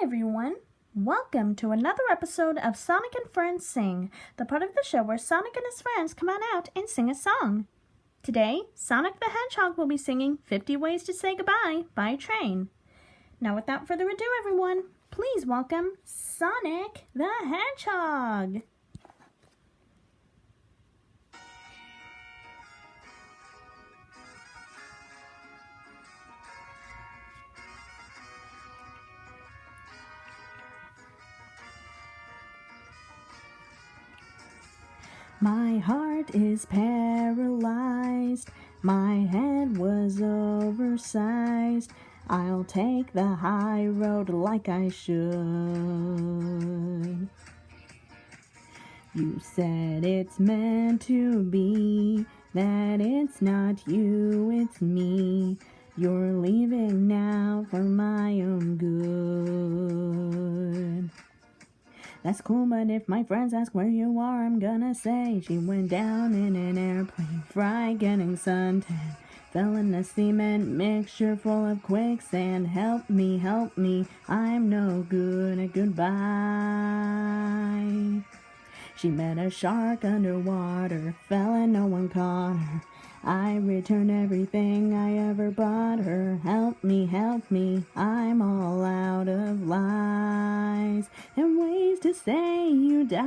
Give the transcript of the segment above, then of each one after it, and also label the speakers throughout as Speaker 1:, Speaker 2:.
Speaker 1: everyone. Welcome to another episode of Sonic and Friends Sing, the part of the show where Sonic and his friends come on out and sing a song. Today, Sonic the Hedgehog will be singing 50 Ways to Say Goodbye by Train. Now, without further ado, everyone, please welcome Sonic the Hedgehog. My heart is paralyzed, my head was oversized. I'll take the high road like I should. You said it's meant to be, that it's not you, it's me. You're leaving now for my own good. That's cool, but if my friends ask where you are, I'm gonna say she went down in an airplane, fried getting suntan, fell in a cement mixture full of quicksand. Help me, I'm no good at goodbye. She met a shark underwater, fell and no one caught her. I returned everything I ever bought her. Help me, I'm all out of lies and ways to say you died.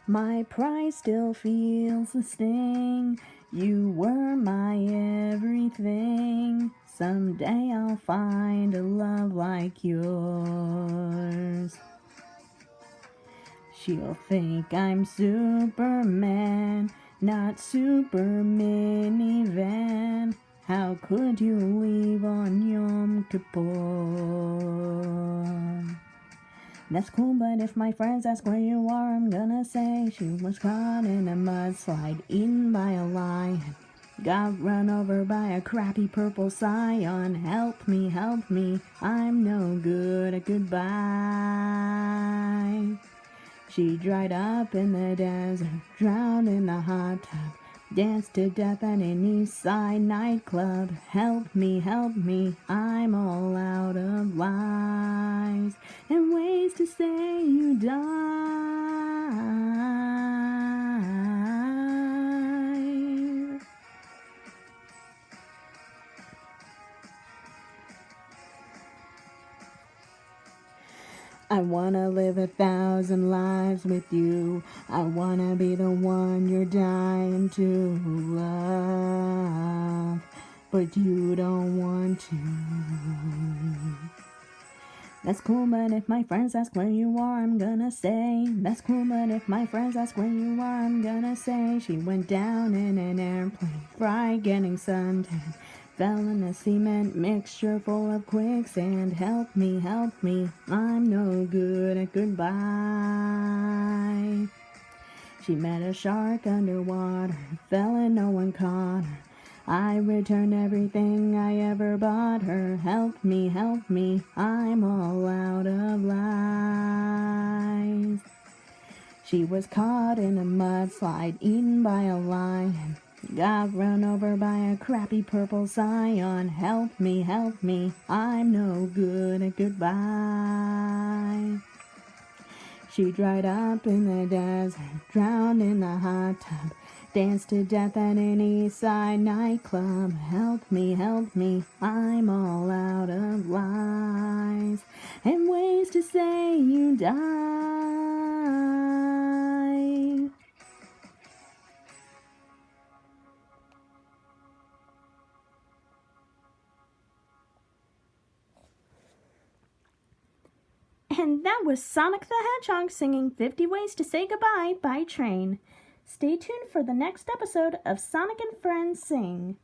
Speaker 1: My pride still feels the sting. You were my everything. Someday I'll find a love like yours. She'll think I'm Superman, not Super Minivan. How could you leave on Yom Kippur? That's cool, but if my friends ask where you are, I'm gonna say she was caught in a mudslide, eaten by a lion, got run over by a crappy purple scion. Help me, I'm no good at goodbye. She dried up in the desert, drowned in the hot tub, danced to death at an East Side nightclub. Help me, I'm all out of lies and ways to say you died. I wanna live 1,000 lives with you. I wanna be the one you're dying to love, but you don't want to. That's cool, but if my friends ask where you are, I'm gonna say. That's cool, but if my friends ask where you are, I'm gonna say she went down in an airplane, fried getting suntan, fell in a cement mixture full of quicksand. Help me, I'm no good at goodbye. She met a shark underwater, fell and no one caught her. I returned everything I ever bought her. Help me, I'm all out of lies. She was caught in a mudslide, eaten by a lion, got run over by a crappy purple scion. Help me, I'm no good at goodbye. She dried up in the desert, drowned in the hot tub, danced to death at an East Side nightclub. Help me, I'm all out of lies and ways to say you died. And that was Sonic the Hedgehog singing 50 Ways to Say Goodbye by Train. Stay tuned for the next episode of Sonic and Friends Sing.